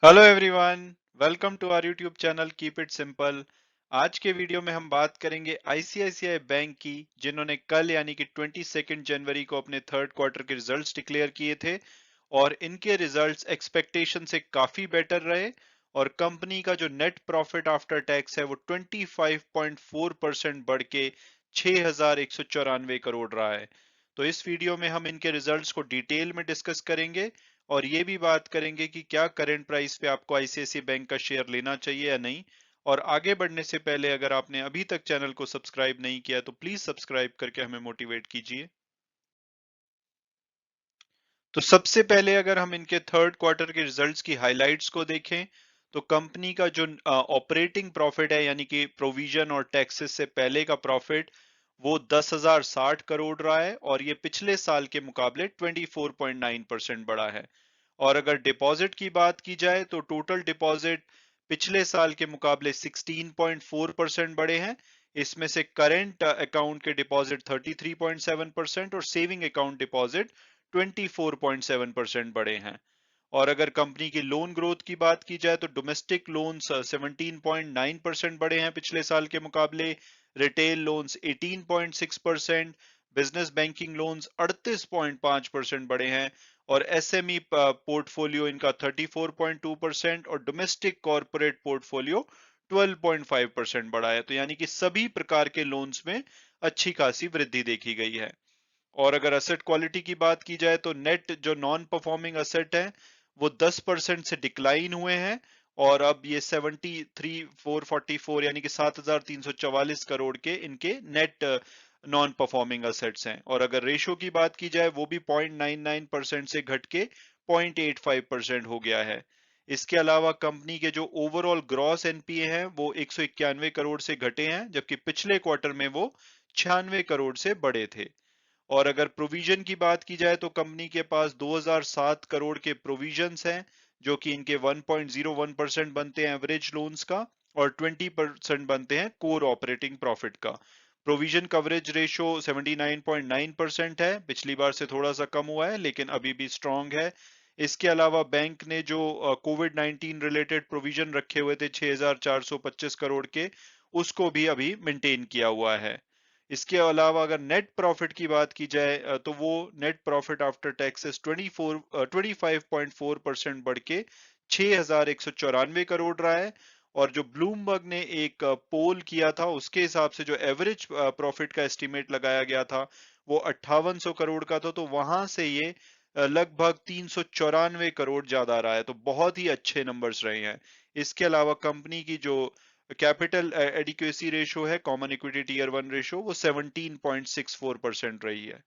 Hello everyone, welcome to our YouTube channel keep it simple. आज के video में हम बात करेंगे आईसीआईसीआई बैंक की, जिन्होंने कल यानी कि 22 जनवरी को अपने थर्ड क्वार्टर के रिजल्ट्स डिक्लेयर किए थे और इनके रिजल्ट्स एक्सपेक्टेशन से काफी बेटर रहे। और कंपनी का जो नेट प्रॉफिट आफ्टर टैक्स है वो 25.4% बढ़ के 6,194 करोड़ रहा है। तो इस वीडियो में हम इनके रिजल्ट्स को डिटेल में डिस्कस करेंगे और ये भी बात करेंगे कि क्या करंट प्राइस पे आपको आईसीआईसीआई बैंक का शेयर लेना चाहिए या नहीं। और आगे बढ़ने से पहले अगर आपने अभी तक चैनल को सब्सक्राइब नहीं किया तो प्लीज सब्सक्राइब करके हमें मोटिवेट कीजिए। तो सबसे पहले अगर हम इनके थर्ड क्वार्टर के रिजल्ट्स की हाइलाइट्स को देखें तो कंपनी का जो ऑपरेटिंग प्रॉफिट है यानी कि प्रोविजन और टैक्सेस से पहले का प्रॉफिट वो 10,060 करोड़ रहा है और ये पिछले साल के मुकाबले 24.9% बढ़ा है। और अगर डिपॉजिट की बात की जाए तो टोटल डिपॉजिट पिछले साल के मुकाबले 16.4% बढ़े हैं। इसमें से करंट अकाउंट के डिपॉजिट 33.7% और सेविंग अकाउंट डिपॉजिट 24.7% बढ़े हैं। और अगर कंपनी की लोन ग्रोथ की बात की जाए तो डोमेस्टिक लोन्स 17.9% बढ़े हैं पिछले साल के मुकाबले, retail loans 18.6%, business banking loans 38.5% बढ़े हैं और एसएमई पोर्टफोलियो इनका 34.2% और डोमेस्टिक कॉर्पोरेट पोर्टफोलियो 12.5% बढ़ा है। तो यानी कि सभी प्रकार के लोन्स में अच्छी खासी वृद्धि देखी गई है। और अगर असेट क्वालिटी की बात की जाए तो नेट जो नॉन परफॉर्मिंग असेट है वो 10% से डिक्लाइन हुए हैं और अब ये 73,444 यानी कि 7,344 करोड़ के इनके नेट नॉन परफॉर्मिंग असेट्स हैं। और अगर रेशो की बात की जाए वो भी 0.99% से घट के 0.85% हो गया है। इसके अलावा कंपनी के जो ओवरऑल ग्रॉस एनपीए हैं वो 191 करोड़ से घटे हैं, जबकि पिछले क्वार्टर में वो 96 करोड़ से बढ़े थे। और अगर प्रोविजन की बात की जाए तो कंपनी के पास 2007 करोड़ के प्रोविजंस हैं, जो कि इनके 1.01% बनते हैं एवरेज लोन्स का और 20% बनते हैं कोर ऑपरेटिंग प्रॉफिट का। प्रोविजन कवरेज रेशो 79.9% है, पिछली बार से थोड़ा सा कम हुआ है लेकिन अभी भी स्ट्रांग है। इसके अलावा बैंक ने जो कोविड 19 रिलेटेड प्रोविजन रखे हुए थे 6,425 करोड़ के, उसको भी अभी मेंटेन किया हुआ है। इसके अलावा अगर नेट प्रॉफिट की बात की जाए तो वो नेट प्रॉफिट आफ्टर टैक्सेस 25.4% बढ़ के 6,194 करोड़ रहा है। और जो ब्लूमबर्ग ने एक पोल किया था उसके हिसाब से जो एवरेज प्रॉफिट का एस्टीमेट लगाया गया था वो 5800 करोड़ का था, तो वहां से ये लगभग 394 करोड़ ज्यादा रहा है। तो बहुत ही अच्छे नंबर्स रहे हैं। इसके अलावा कंपनी की जो कैपिटल एडिक्वेसी रेशो है, common equity tier one ratio, वो 17.64% रही है।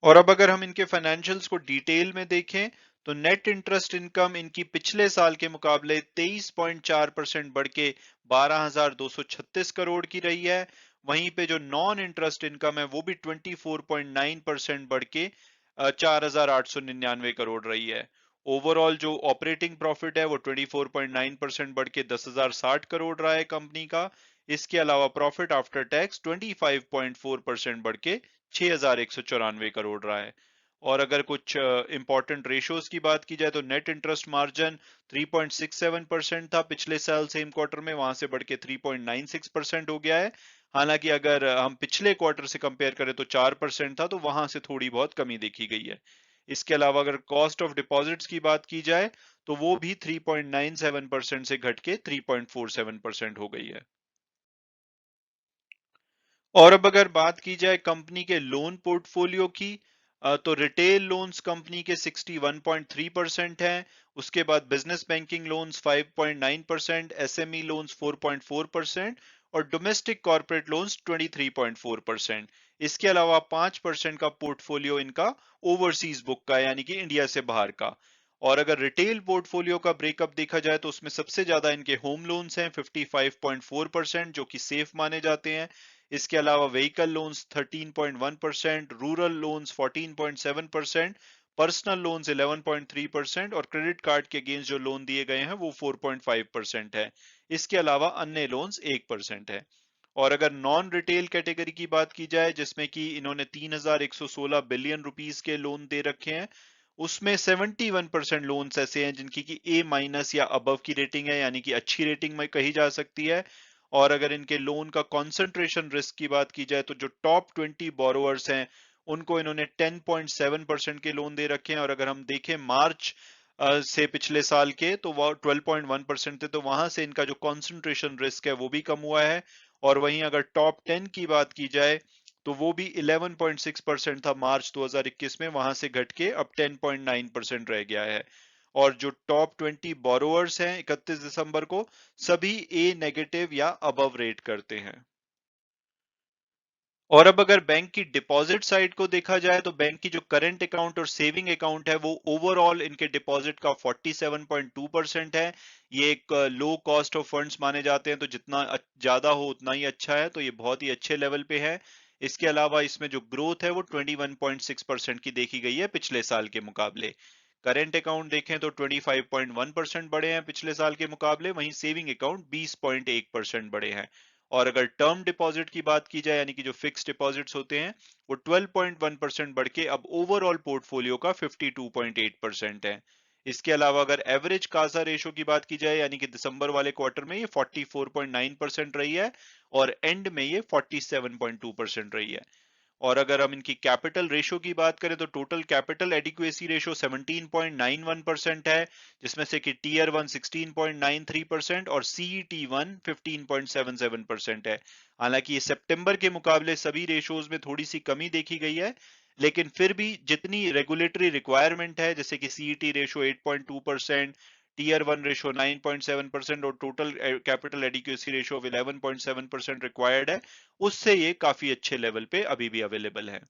और अब अगर हम इनके फाइनेंशियल्स को डिटेल में देखें तो नेट इंटरेस्ट इनकम इनकी पिछले साल के मुकाबले 23.4% बढ़ के 12,236 करोड़ की रही है। वहीं पे जो नॉन इंटरेस्ट इनकम है वो भी 24.9% बढ़ के 4,899 करोड़ रही है। ओवरऑल जो ऑपरेटिंग प्रॉफिट है वो 24.9% बढ़ के 10,060 करोड़ रहा है कंपनी का। इसके अलावा प्रॉफिट आफ्टर टैक्स 25.4% बढ़ के 6,194 करोड़ रहा है। और अगर कुछ इंपॉर्टेंट रेशियोज की बात की जाए तो नेट इंटरेस्ट मार्जिन 3.67% था पिछले साल सेम क्वार्टर में, वहां से बढ़ के 3.96% हो गया है। हालांकि अगर हम पिछले क्वार्टर से कंपेयर करें तो 4% था, तो वहां से थोड़ी बहुत कमी देखी गई है। इसके अलावा अगर कॉस्ट ऑफ डिपॉजिट्स की बात की जाए तो वो भी 3.97% से घट के 3.47% हो गई है। और अब अगर बात की जाए कंपनी के लोन पोर्टफोलियो की, तो रिटेल लोन्स कंपनी के 61.3% हैं। उसके बाद business banking loans 5.9%, SME loans 4.4% और डोमेस्टिक कॉर्पोरेट लोन्स 23.4%। इसके अलावा 5% का पोर्टफोलियो इनका ओवरसीज बुक का यानी कि इंडिया से बाहर का। और अगर रिटेल पोर्टफोलियो का ब्रेकअप देखा जाए तो उसमें सबसे ज्यादा इनके होम लोन्स हैं 55.4%, जो कि सेफ माने जाते हैं। इसके अलावा vehicle loans 13.1%, rural loans 14.7%, personal loans 11.3% और क्रेडिट कार्ड के अगेंस्ट जो लोन दिए गए हैं वो 4.5% है। इसके अलावा अन्य लोन्स 1% है। और अगर नॉन रिटेल कैटेगरी की बात की जाए जिसमें कि इन्होंने 3,116 बिलियन रुपीस के लोन दे रखे हैं, उसमें 71% लोन्स ऐसे हैं जिनकी कि ए माइनस या अबव की रेटिंग है, यानी कि अच्छी रेटिंग में कही जा सकती है। और अगर इनके लोन का कंसंट्रेशन रिस्क की बात की जाए तो जो टॉप 20 बोरोवर्स हैं उनको इन्होंने 10.7% के लोन दे रखे हैं। और अगर हम देखें मार्च से पिछले साल के, तो वो 12.1% थे, तो वहां से इनका जो कंसंट्रेशन रिस्क है वो भी कम हुआ है। और वहीं अगर टॉप 10 की बात की जाए तो वो भी 11.6% था मार्च 2021 में, वहां से घट के अब 10.9% रह गया है। और जो टॉप 20 बोरोवर्स हैं 31 दिसंबर को, सभी ए नेगेटिव या अबव रेट करते हैं। और अब अगर बैंक की डिपॉजिट साइड को देखा जाए तो बैंक की जो करंट अकाउंट और सेविंग अकाउंट है वो ओवरऑल इनके डिपॉजिट का 47.2% है। ये एक लो कॉस्ट ऑफ फंड्स माने जाते हैं, तो जितना ज्यादा हो उतना ही अच्छा है, तो ये बहुत ही अच्छे लेवल पे है। इसके अलावा इसमें जो ग्रोथ है वो 21.6% की देखी गई है पिछले साल के मुकाबले। करंट अकाउंट देखें तो 25.1% बढ़े हैं पिछले साल के मुकाबले, वहीं सेविंग अकाउंट 20.1% बढ़े हैं। और अगर टर्म डिपॉजिट की बात की जाए, यानी कि जो फिक्स डिपॉजिट्स होते हैं, वो 12.1% बढ़ के अब ओवरऑल पोर्टफोलियो का 52.8% है। इसके अलावा अगर एवरेज कासा रेशो की बात की जाए, यानी कि दिसंबर वाले क्वार्टर में ये 44.9% रही है और एंड में ये 47.2% रही है। और अगर हम इनकी कैपिटल रेशो की बात करें तो टोटल कैपिटल एडिक्वेसी रेशो 17.91% है, जिसमें से कि टीयर वन 16.93% और सीईटी वन 15.77% है। हालांकि ये सितंबर के मुकाबले सभी रेशोज में थोड़ी सी कमी देखी गई है, लेकिन फिर भी जितनी रेगुलेटरी रिक्वायरमेंट है, जैसे कि CET ratio 8.2%, tier one ratio 9.7% और total capital adequacy ratio of 11.7% required है, उससे ये काफी अच्छे लेवल पे अभी भी अवेलेबल है।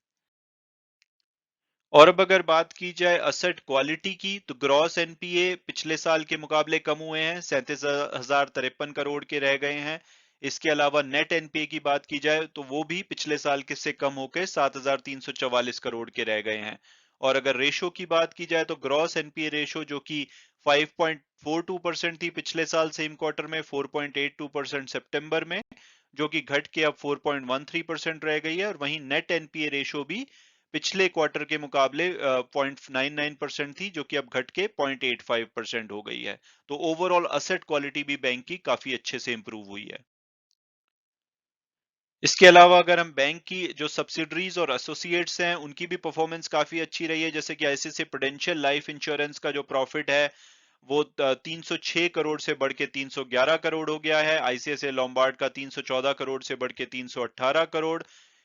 और अब अगर बात की जाए असेट क्वालिटी की, तो ग्रॉस एनपीए पिछले साल के मुकाबले कम हुए हैं, 37,053 करोड़ के रह गए हैं। इसके अलावा नेट एनपीए की बात की जाए तो वो भी पिछले साल के से कम होकर 7,344 करोड़ के रह गए हैं। और अगर रेशो की बात की जाए तो ग्रॉस एनपीए रेशो जो कि 5.42% थी पिछले साल सेम क्वार्टर में, 4.82% सितंबर में, जो कि घट के अब 4.13% रह गई है। और वहीं नेट एनपीए रेशो भी पिछले क्वार्टर के मुकाबले 0.99% थी, जो कि अब घट के 0.85% हो गई है। तो ओवरऑल असेट क्वालिटी भी बैंक की काफी अच्छे से इंप्रूव हुई है। इसके अलावा अगर हम बैंक की जो सब्सिडरीज और एसोसिएट्स हैं उनकी भी परफॉर्मेंस काफी अच्छी रही है, जैसे कि आईसीआईसीआई प्रूडेंशियल लाइफ इंश्योरेंस का जो प्रॉफिट है वो 306 करोड़ से बढ़ के 311 करोड़ हो गया है। आईसीआईसीआई लोम्बार्ड का 314 करोड़ से बढ़ के 318 करोड़।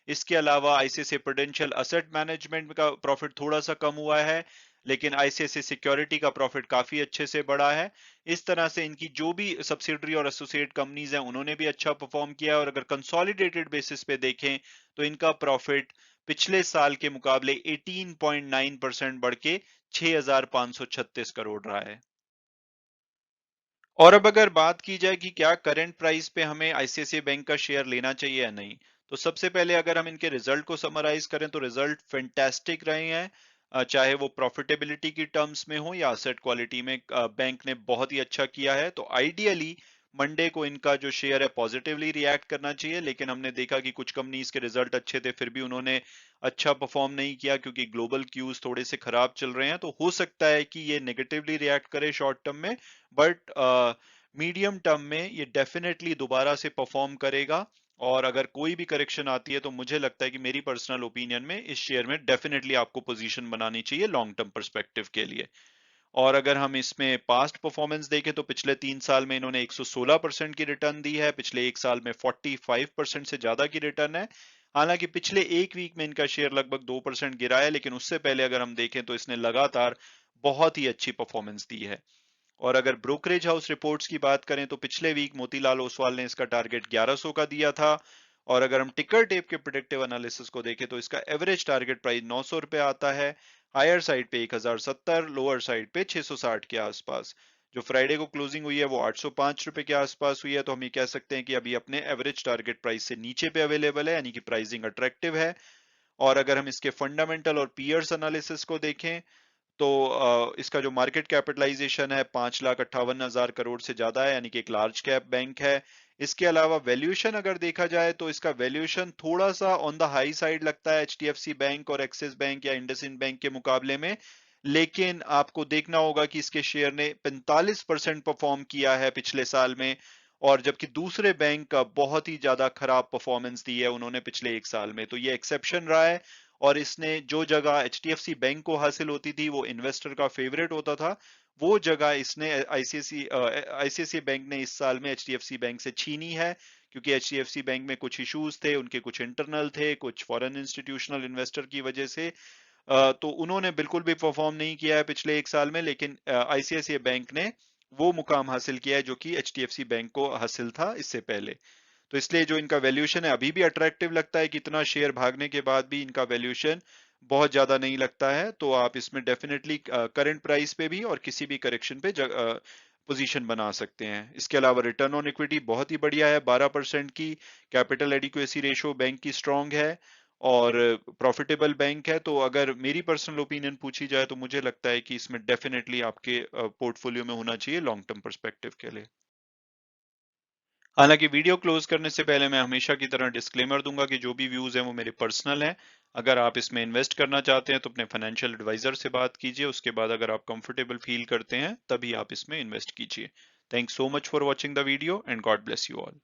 इसके अलावा आईसीआईसीआई प्रूडेंशियल असेट मैनेजमेंट का प्रॉफिट थोड़ा सा कम हुआ है, लेकिन आईसीआईसीआई सिक्योरिटी का प्रॉफिट काफी अच्छे से बढ़ा है। इस तरह से इनकी जो भी सब्सिडरी और एसोसिएट कंपनीज हैं उन्होंने भी अच्छा परफॉर्म किया है। और अगर कंसोलिडेटेड बेसिस पे देखें तो इनका प्रॉफिट पिछले साल के मुकाबले 18.9% बढ़ के 6,536 करोड़ रहा है। और अब अगर बात की जाए कि क्या करंट प्राइस पे हमें आईसीआईसीआई बैंक का शेयर लेना चाहिए या नहीं, तो सबसे पहले अगर हम इनके रिजल्ट को समराइज करें तो रिजल्ट फैंटास्टिक रहे हैं। चाहे वो प्रॉफिटेबिलिटी की टर्म्स में हो या असेट क्वालिटी में, बैंक ने बहुत ही अच्छा किया है। तो आइडियली मंडे को इनका जो शेयर है पॉजिटिवली रिएक्ट करना चाहिए, लेकिन हमने देखा कि कुछ कंपनीज के रिजल्ट अच्छे थे फिर भी उन्होंने अच्छा परफॉर्म नहीं किया, क्योंकि ग्लोबल क्यूज थोड़े से खराब चल रहे हैं। तो हो सकता है कि ये नेगेटिवली रिएक्ट करे शॉर्ट टर्म में, बट मीडियम टर्म में ये डेफिनेटली दोबारा से परफॉर्म करेगा। और अगर कोई भी करेक्शन आती है तो मुझे लगता है कि मेरी पर्सनल ओपिनियन में इस शेयर में डेफिनेटली आपको पोजीशन बनानी चाहिए लॉन्ग टर्म पर्सपेक्टिव के लिए। और अगर हम इसमें पास्ट परफॉर्मेंस देखें तो पिछले 3 साल में इन्होंने 116% की रिटर्न दी है, पिछले एक साल में 45% से ज्यादा की रिटर्न है। हालांकि पिछले एक वीक में इनका शेयर लगभग 2% गिरा है, लेकिन उससे पहले अगर हम देखें तो इसने लगातार बहुत ही अच्छी परफॉर्मेंस दी है। और अगर ब्रोकरेज हाउस रिपोर्ट्स की बात करें तो पिछले वीक मोतीलाल ओसवाल ने इसका टारगेट 1100 का दिया था। और अगर हम टिकर टेप के प्रिडिक्टिव एनालिसिस को देखें तो इसका एवरेज टारगेट प्राइस 900 रुपए आता है, हायर साइड पे 1070, लोअर साइड पे 660 के आसपास। जो फ्राइडे को क्लोजिंग हुई है वो 805 रुपए के आसपास हुई है, तो हम ये कह सकते हैं कि अभी अपने एवरेज टारगेट प्राइस से नीचे पे अवेलेबल है, यानी कि प्राइसिंग अट्रैक्टिव है। और अगर हम इसके फंडामेंटल और पीयर्स एनालिसिस को देखें तो इसका जो मार्केट कैपिटलाइजेशन है 5,58,000 करोड़ से ज्यादा है, यानी कि एक लार्ज कैप बैंक है। इसके अलावा वैल्यूएशन अगर देखा जाए तो इसका वैल्यूएशन थोड़ा सा ऑन द हाई साइड लगता है एचडीएफसी बैंक और एक्सिस बैंक या इंडसइंड बैंक के मुकाबले में, लेकिन आपको देखना होगा कि इसके शेयर ने 45% परफॉर्म किया है पिछले साल में, और जबकि दूसरे बैंक का बहुत ही ज्यादा खराब परफॉर्मेंस दी है उन्होंने पिछले एक साल में। तो ये एक्सेप्शन रहा है, और इसने जो जगह एचडीएफसी बैंक को हासिल होती थी, वो इन्वेस्टर का फेवरेट होता था, वो जगह इसने आईसीआईसीआई बैंक ने इस साल में एचडीएफसी बैंक से छीनी है, क्योंकि एचडीएफसी बैंक में कुछ इश्यूज थे, उनके कुछ इंटरनल थे, कुछ फॉरेन इंस्टीट्यूशनल इन्वेस्टर की वजह से। तो उन्होंने बिल्कुल भी परफॉर्म नहीं किया है पिछले एक साल में, लेकिन आईसीआईसीआई बैंक ने वो मुकाम हासिल किया है जो कि एचडीएफसी बैंक को हासिल था इससे पहले। तो इसलिए जो इनका वैल्यूएशन है अभी भी अट्रैक्टिव लगता है, कितना शेयर भागने के बाद भी इनका वैल्यूएशन बहुत ज्यादा नहीं लगता है। तो आप इसमें डेफिनेटली करंट प्राइस पे भी और किसी भी करेक्शन पे पोजीशन बना सकते हैं। इसके अलावा रिटर्न ऑन इक्विटी बहुत ही बढ़िया है, 12% की। कैपिटल एडिक्वेसी रेशियो बैंक की स्ट्रांग है, और प्रॉफिटेबल बैंक है। तो अगर मेरी पर्सनल ओपिनियन पूछी जाए तो मुझे लगता है कि इसमें डेफिनेटली आपके पोर्टफोलियो में होना चाहिए लॉन्ग टर्म पर्सपेक्टिव के लिए। हालांकि वीडियो क्लोज करने से पहले मैं हमेशा की तरह डिस्क्लेमर दूंगा कि जो भी व्यूज हैं वो मेरे पर्सनल हैं। अगर आप इसमें इन्वेस्ट करना चाहते हैं तो अपने फाइनेंशियल एडवाइजर से बात कीजिए, उसके बाद अगर आप कंफर्टेबल फील करते हैं तभी आप इसमें इन्वेस्ट कीजिए। Thanks so much for watching the video, and God bless you all.